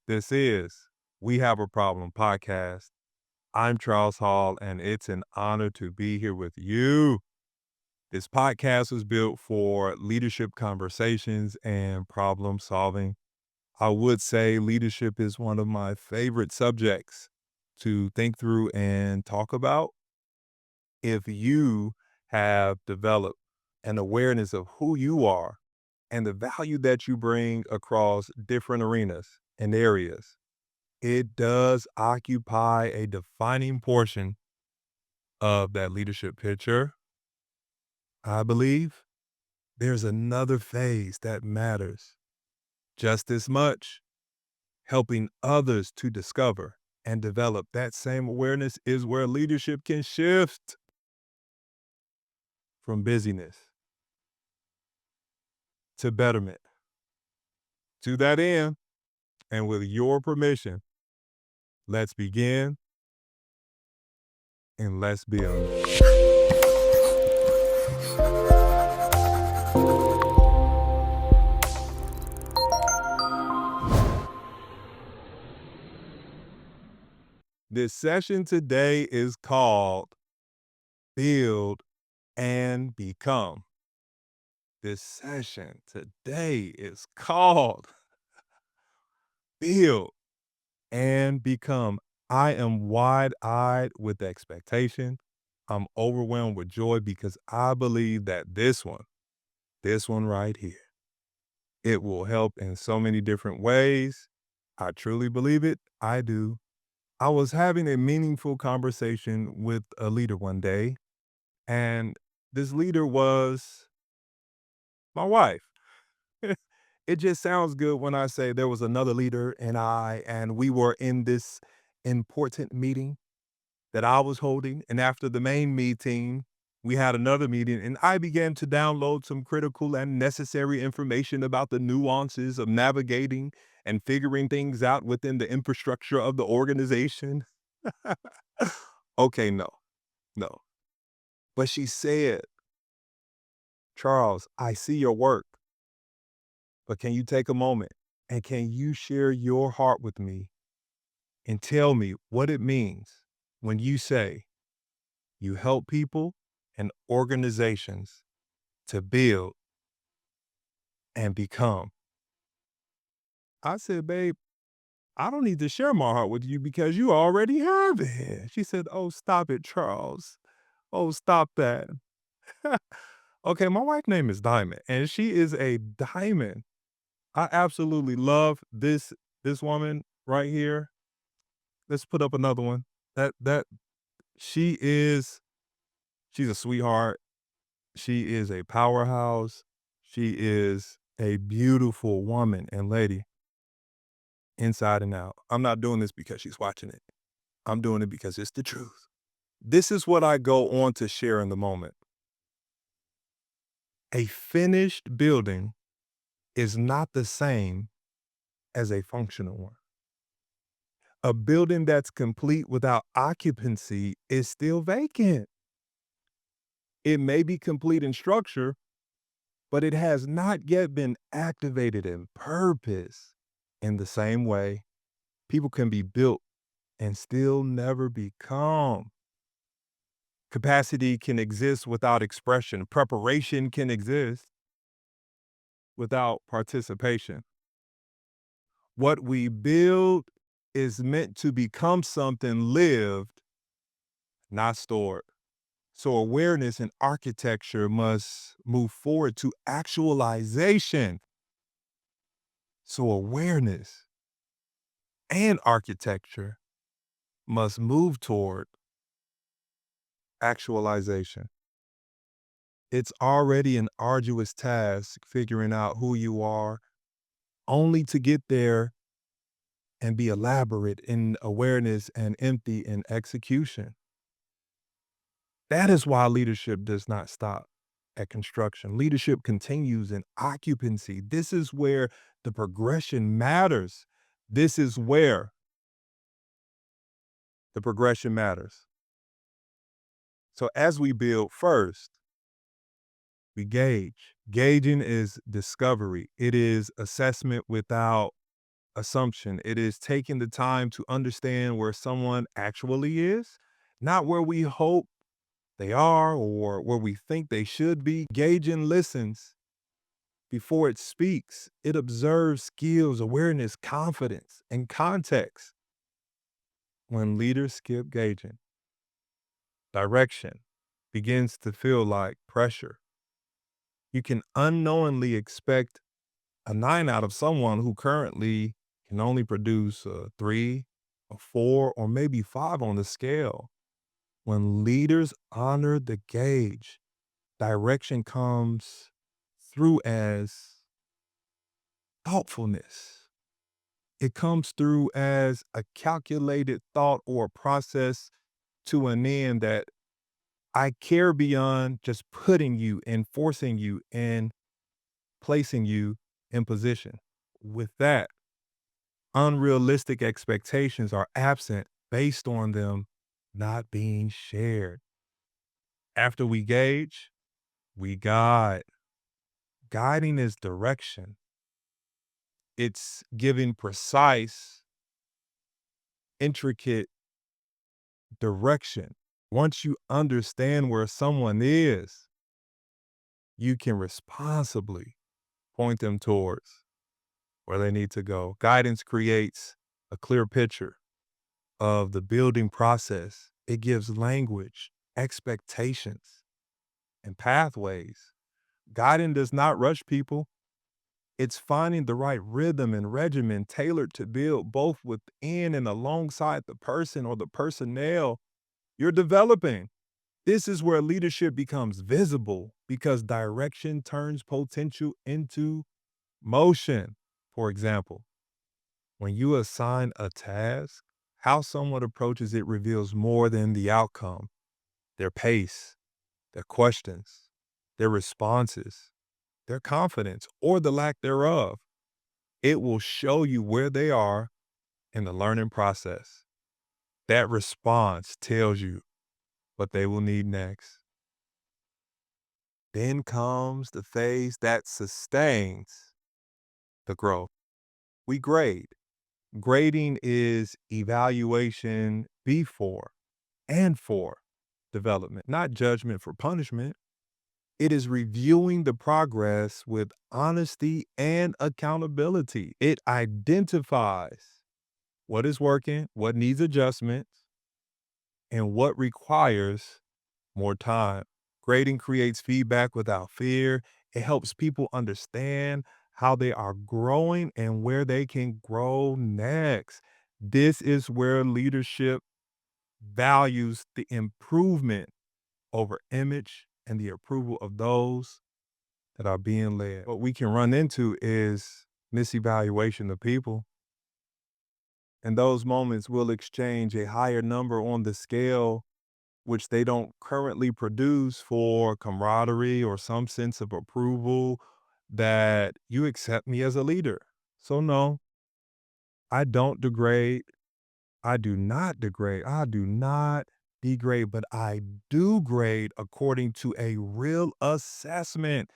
This is We Have a Problem podcast. I'm Charles Hall, and it's an honor to be here with you. This podcast was built for leadership conversations and problem solving. I would say leadership is one of my favorite subjects to think through and talk about. If you have developed an awareness of who you are and the value that you bring across different arenas and areas, it does occupy a defining portion of that leadership picture. I believe there's another phase that matters just as much. Helping others to discover and develop that same awareness is where leadership can shift from busyness to betterment. To that end, and with your permission, let's begin and let's build. This session today is called Build and Become. This session today is called Build and Become. I am wide-eyed with expectation. I'm overwhelmed with joy because I believe that this one right here, it will help in so many different ways. I truly believe it. I do. I was having a meaningful conversation with a leader one day, and this leader was my wife. It just sounds good when I say there was another leader and we were in this important meeting that I was holding. And after the main meeting, we had another meeting, and I began to download some critical and necessary information about the nuances of navigating and figuring things out within the infrastructure of the organization. Okay, no, no. But she said, Charles, I see your work, but can you take a moment and can you share your heart with me and tell me what it means when you say you help people and organizations to build and become? I said, babe, I don't need to share my heart with you because you already have it. She said, oh, stop it, Charles. Oh, stop that. Okay, my wife's name is Diamond, and she is a diamond. I absolutely love this woman right here. Let's put up another one. That she is she's a sweetheart. She is a powerhouse. She is a beautiful woman and lady inside and out. I'm not doing this because she's watching it. I'm doing it because it's the truth. This is what I go on to share in the moment. A finished building is not the same as a functional one. A building that's complete without occupancy is still vacant. It may be complete in structure, but it has not yet been activated in purpose. In the same way, people can be built and still never become. Capacity can exist without expression. Preparation can exist without participation. What we build is meant to become something lived, not stored. So awareness and architecture must move forward to actualization. So awareness and architecture must move toward actualization. It's already an arduous task figuring out who you are, only to get there and be elaborate in awareness and empty in execution. That is why leadership does not stop at construction. Leadership continues in occupancy. This is where the progression matters. This is where the progression matters. So as we build first, we gauge. Gauging is discovery. It is assessment without assumption. It is taking the time to understand where someone actually is, not where we hope they are or where we think they should be. Gauging listens before it speaks. It observes skills, awareness, confidence, and context. When leaders skip gauging, direction begins to feel like pressure. You can unknowingly expect a 9 out of someone who currently can only produce a 3, a 4, or maybe 5 on the scale. When leaders honor the gauge, direction comes through as thoughtfulness. It comes through as a calculated thought or a process to an end that I care beyond just putting you and forcing you and placing you in position. With that, unrealistic expectations are absent based on them not being shared. After we gauge, we guide. Guiding is direction. It's giving precise, intricate direction. Once you understand where someone is, you can responsibly point them towards where they need to go. Guidance creates a clear picture of the building process. It gives language, expectations, and pathways. Guiding does not rush people. It's finding the right rhythm and regimen tailored to build both within and alongside the person or the personnel you're developing. This is where leadership becomes visible because direction turns potential into motion. For example, when you assign a task, how someone approaches it reveals more than the outcome. Their pace, their questions, their responses, their confidence, or the lack thereof. It will show you where they are in the learning process. That response tells you what they will need next. Then comes the phase that sustains the growth. We grade. Grading is evaluation before and for development, not judgment for punishment. It is reviewing the progress with honesty and accountability. It identifies what is working, what needs adjustment, and what requires more time. Grading creates feedback without fear. It helps people understand how they are growing and where they can grow next. This is where leadership values the improvement over image and the approval of those that are being led. What we can run into is misevaluation of people. In those moments, we'll exchange a higher number on the scale, which they don't currently produce, for camaraderie or some sense of approval that you accept me as a leader. So, no, I don't degrade. I do not degrade. I do not degrade, but I do grade according to a real assessment.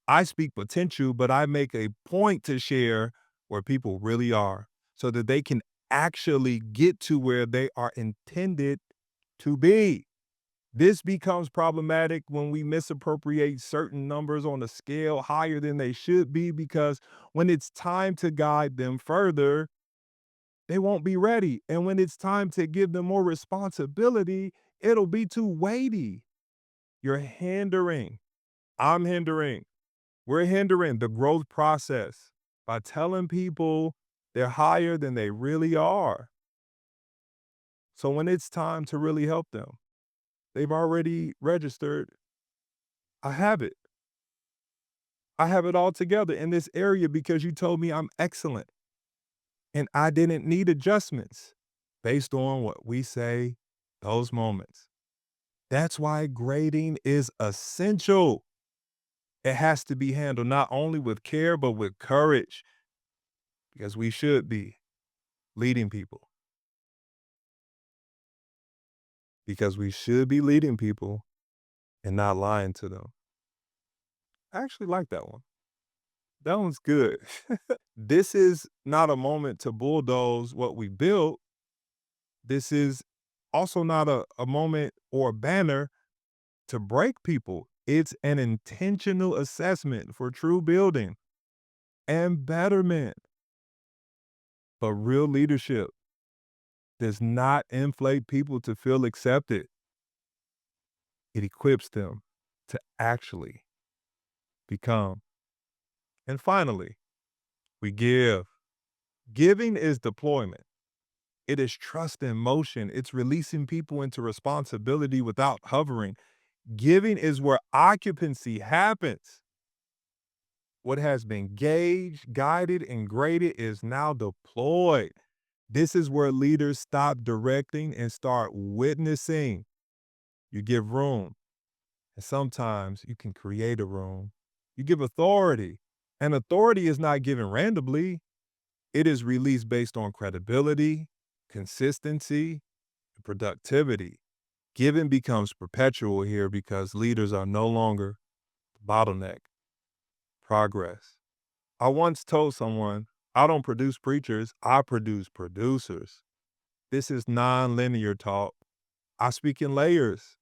I speak potential, but I make a point to share where people really are so that they can actually get to where they are intended to be. This becomes problematic when we misappropriate certain numbers on a scale higher than they should be, because when it's time to guide them further, they won't be ready. And when it's time to give them more responsibility, it'll be too weighty. You're hindering. I'm hindering. We're hindering the growth process by telling people they're higher than they really are. So when it's time to really help them, they've already registered a habit. I have it all together in this area because you told me I'm excellent and I didn't need adjustments based on what we say those moments. That's why grading is essential. It has to be handled not only with care, but with courage, because we should be leading people, because we should be leading people and not lying to them. I actually like that one. That one's good. This is not a moment to bulldoze what we built. This is also not a moment or a banner to break people. It's an intentional assessment for true building and betterment. But real leadership does not inflate people to feel accepted. It equips them to actually become. And finally, we give. Giving is deployment. It is trust in motion. It's releasing people into responsibility without hovering. Giving is where occupancy happens. What has been gauged, guided, and graded is now deployed. This is where leaders stop directing and start witnessing. You give room, and sometimes you can create a room. You give authority, and authority is not given randomly. It is released based on credibility, consistency, and productivity. Giving becomes perpetual here because leaders are no longer the bottleneck. Progress. I once told someone, I don't produce preachers, I produce producers. This is non-linear talk. I speak in layers.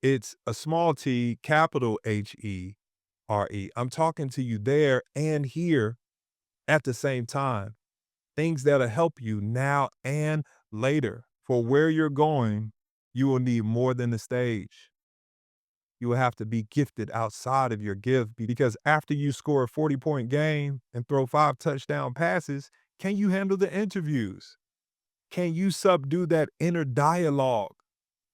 It's a small t, capital H-E-R-E. I'm talking to you there and here at the same time. Things that'll help you now and later. For where you're going, you will need more than the stage. You will have to be gifted outside of your gift because after you score a 40-point game and throw 5 touchdown passes, can you handle the interviews? Can you subdue that inner dialogue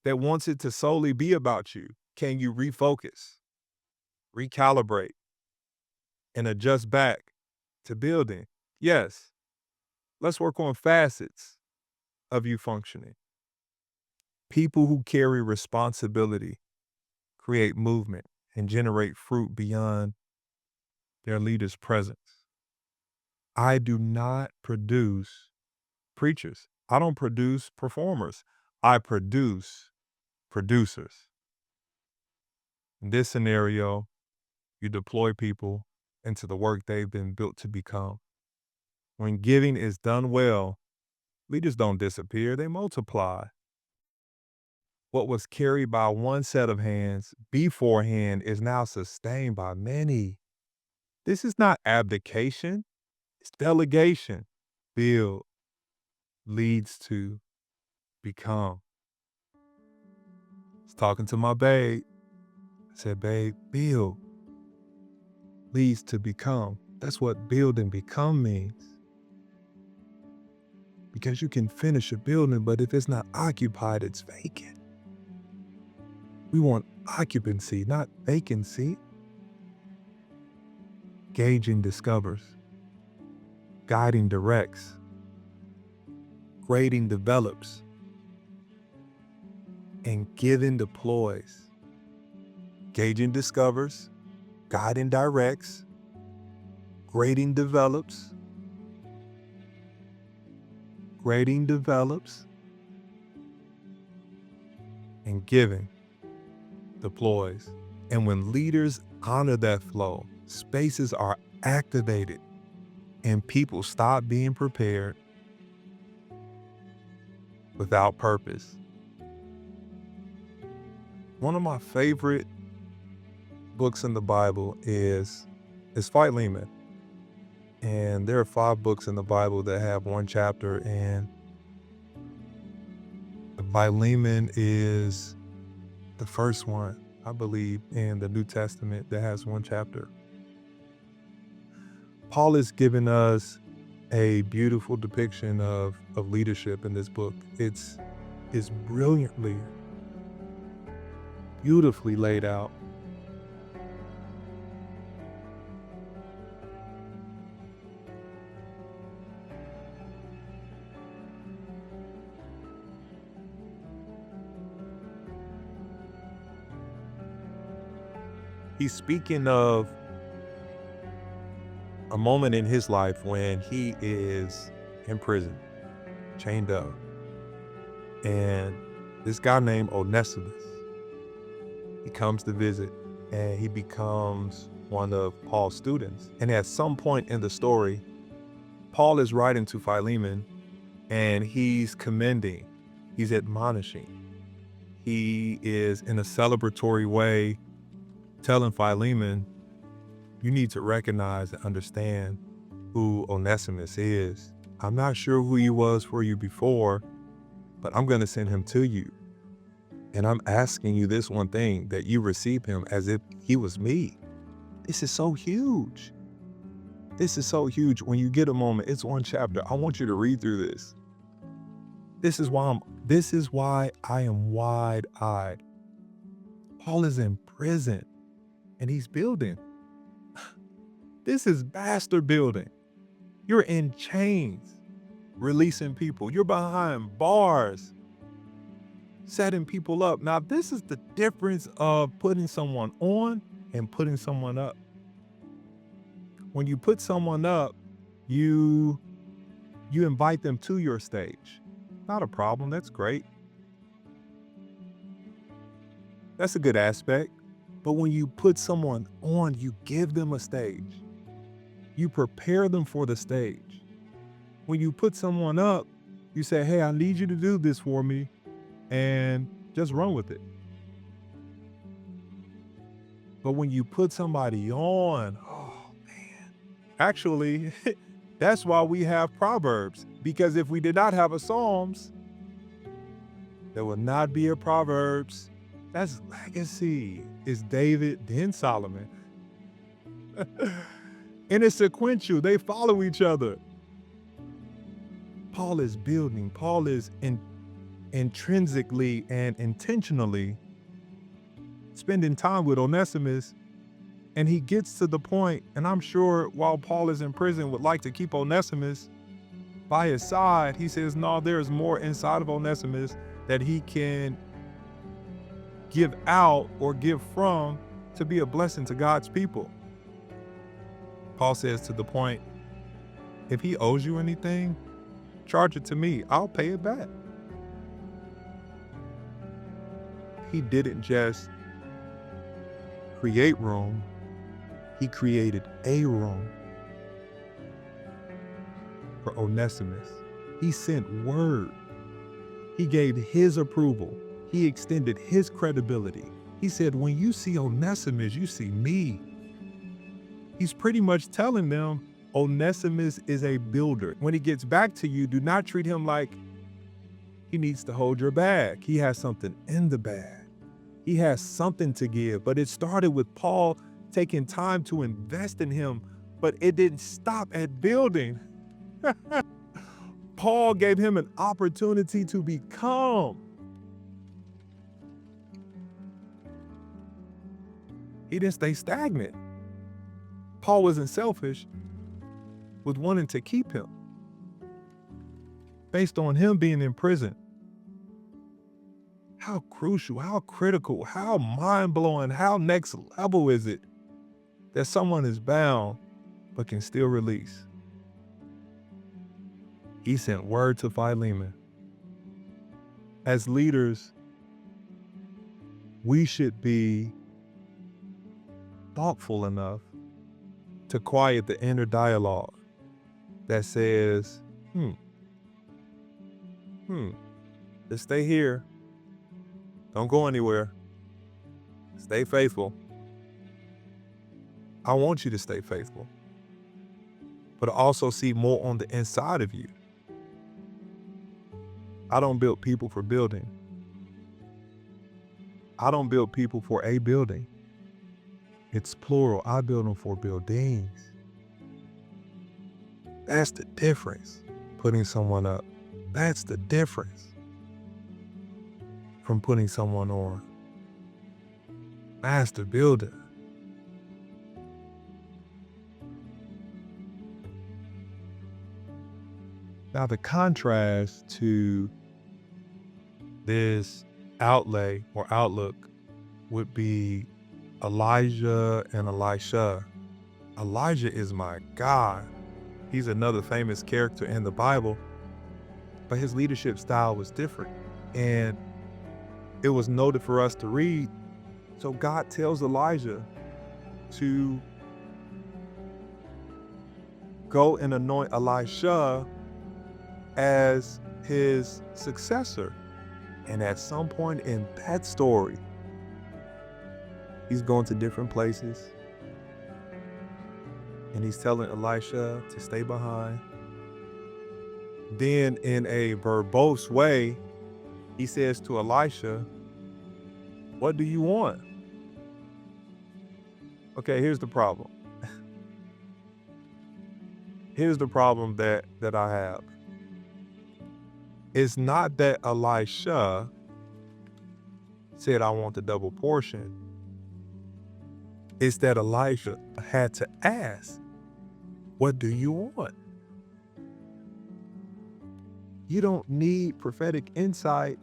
that wants it to solely be about you? Can you refocus, recalibrate, and adjust back to building? Yes, let's work on facets of you functioning. People who carry responsibility create movement and generate fruit beyond their leader's presence. I do not produce preachers. I don't produce performers. I produce producers. In this scenario, you deploy people into the work they've been built to become. When giving is done well, leaders don't disappear, they multiply. What was carried by one set of hands beforehand is now sustained by many. This is not abdication, it's delegation. Build leads to become. I was talking to my babe. I said, babe, build leads to become. That's what build and become means. Because you can finish a building, but if it's not occupied, it's vacant. We want occupancy, not vacancy. Gauging discovers, guiding directs, grading develops, and giving deploys. Gauging discovers, guiding directs, grading develops, and giving deploys. And when leaders honor that flow, spaces are activated and people stop being prepared without purpose. One of my favorite books in the Bible is Philemon. And there are 5 books in the Bible that have one chapter, and Philemon is the first one, I believe, in the New Testament that has one chapter. Paul is giving us a beautiful depiction of leadership in this book. It's brilliantly, beautifully laid out. He's speaking of a moment in his life when he is in prison, chained up. And this guy named Onesimus, he comes to visit and he becomes one of Paul's students. And at some point in the story, Paul is writing to Philemon and he's commending, he's admonishing. He is in a celebratory way telling Philemon, you need to recognize and understand who Onesimus is. I'm not sure who he was for you before, but I'm going to send him to you. And I'm asking you this one thing, that you receive him as if he was me. This is so huge. This is so huge. When you get a moment, it's one chapter. I want you to read through this. This is why I am wide-eyed. Paul is in prison and he's building. This is bastard building. You're in chains, releasing people. You're behind bars, setting people up. Now, this is the difference of putting someone on and putting someone up. When you put someone up, you invite them to your stage. Not a problem, that's great. That's a good aspect. But when you put someone on, you give them a stage. You prepare them for the stage. When you put someone up, you say, hey, I need you to do this for me, and just run with it. But when you put somebody on, oh man. Actually, that's why we have Proverbs, because if we did not have a Psalms, there would not be a Proverbs. That's legacy. It's David, then Solomon. And it's sequential. They follow each other. Paul is building. Paul is intrinsically and intentionally spending time with Onesimus. And he gets to the point, and I'm sure while Paul is in prison would like to keep Onesimus by his side, he says, no, there's more inside of Onesimus that he can give out or give from to be a blessing to God's people. Paul says to the point, if he owes you anything, charge it to me. I'll pay it back. He didn't just create room, he created a room for Onesimus. He sent word. He gave his approval. He extended his credibility. He said, when you see Onesimus, you see me. He's pretty much telling them Onesimus is a builder. When he gets back to you, do not treat him like he needs to hold your bag. He has something in the bag. He has something to give. But it started with Paul taking time to invest in him, but it didn't stop at building. Paul gave him an opportunity to become. He didn't stay stagnant. Paul wasn't selfish with wanting to keep him based on him being in prison. How crucial, how critical, how mind-blowing, how next level is it that someone is bound but can still release? He sent word to Philemon. As leaders, we should be thoughtful enough to quiet the inner dialogue that says, just stay here. Don't go anywhere. Stay faithful. I want you to stay faithful, but I also see more on the inside of you. I don't build people for building. I don't build people for a building. It's plural. I build them for buildings. That's the difference. Putting someone up. That's the difference from putting someone on. Master builder. Now the contrast to this outlay or outlook would be Elijah and Elisha. Elijah is my God. He's another famous character in the Bible, but his leadership style was different. And it was noted for us to read. So God tells Elijah to go and anoint Elisha as his successor. And at some point in that story, he's going to different places and he's telling Elisha to stay behind. Then in a verbose way, he says to Elisha, "What do you want?" Okay, here's the problem. Here's the problem that I have. It's not that Elisha said, "I want the double portion." It's that Elisha had to ask, "What do you want?" You don't need prophetic insight.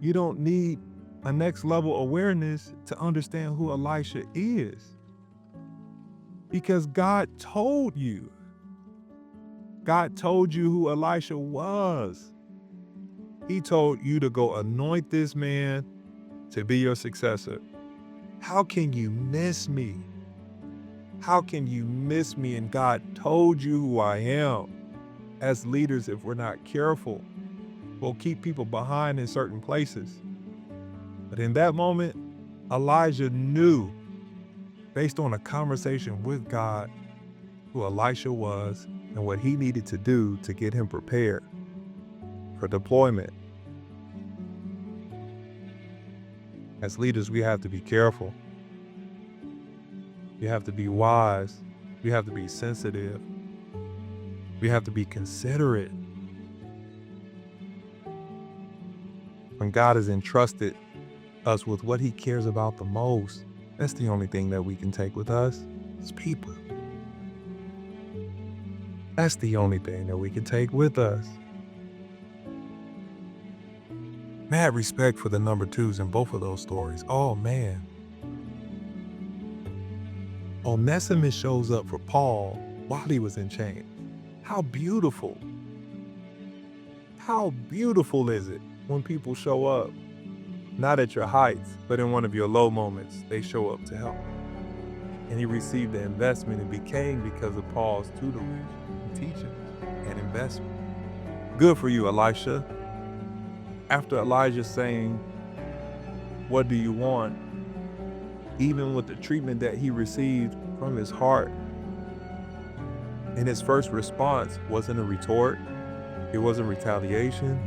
You don't need a next level awareness to understand who Elisha is. Because God told you. God told you who Elisha was. He told you to go anoint this man to be your successor. How can you miss me? How can you miss me? And God told you who I am. As leaders, if we're not careful, we'll keep people behind in certain places. But in that moment, Elijah knew, based on a conversation with God, who Elisha was and what he needed to do to get him prepared for deployment. As leaders, we have to be careful. We have to be wise. We have to be sensitive. We have to be considerate. When God has entrusted us with what he cares about the most, that's the only thing that we can take with us is people. That's the only thing that we can take with us. Mad respect for the number twos in both of those stories. Oh man. Onesimus shows up for Paul while he was in chains. How beautiful. How beautiful is it when people show up, not at your heights, but in one of your low moments, they show up to help. And he received the investment and became because of Paul's tutelage and teaching and investment. Good for you, Elisha. After Elijah saying, "What do you want?" even with the treatment that he received from his heart, and his first response wasn't a retort, it wasn't retaliation.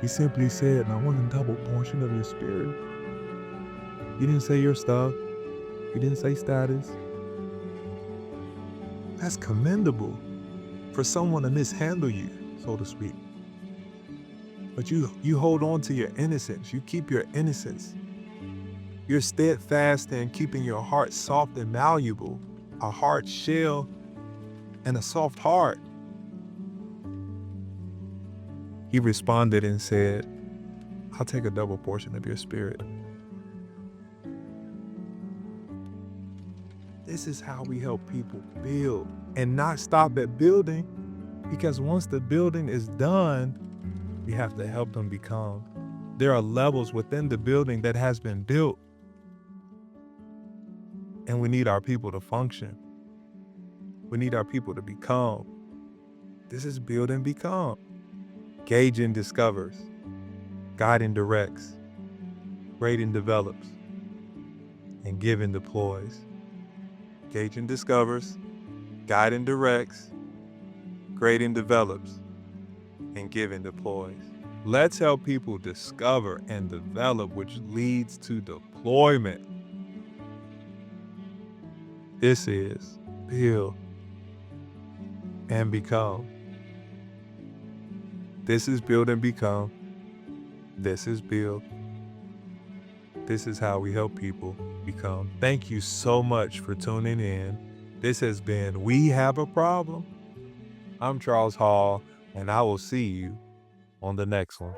He simply said, "I want a double portion of your spirit." He didn't say your stuff. He didn't say status. That's commendable for someone to mishandle you, so to speak. But you hold on to your innocence. You keep your innocence. You're steadfast in keeping your heart soft and malleable, a hard shell and a soft heart. He responded and said, "I'll take a double portion of your spirit." This is how we help people build and not stop at building, because once the building is done, we have to help them become. There are levels within the building that has been built, and we need our people to function. We need our people to become. This is build and become. Gauge and discovers. Guide and directs. Grade and develops. And give and deploys. Gauge and discovers. Guide and directs. Grade and develops. And give and deploys. Let's help people discover and develop, which leads to deployment. This is build and become. This is build and become. This is build. This is how we help people become. Thank you so much for tuning in. This has been We Have a Problem. I'm Charles Hall, and I will see you on the next one.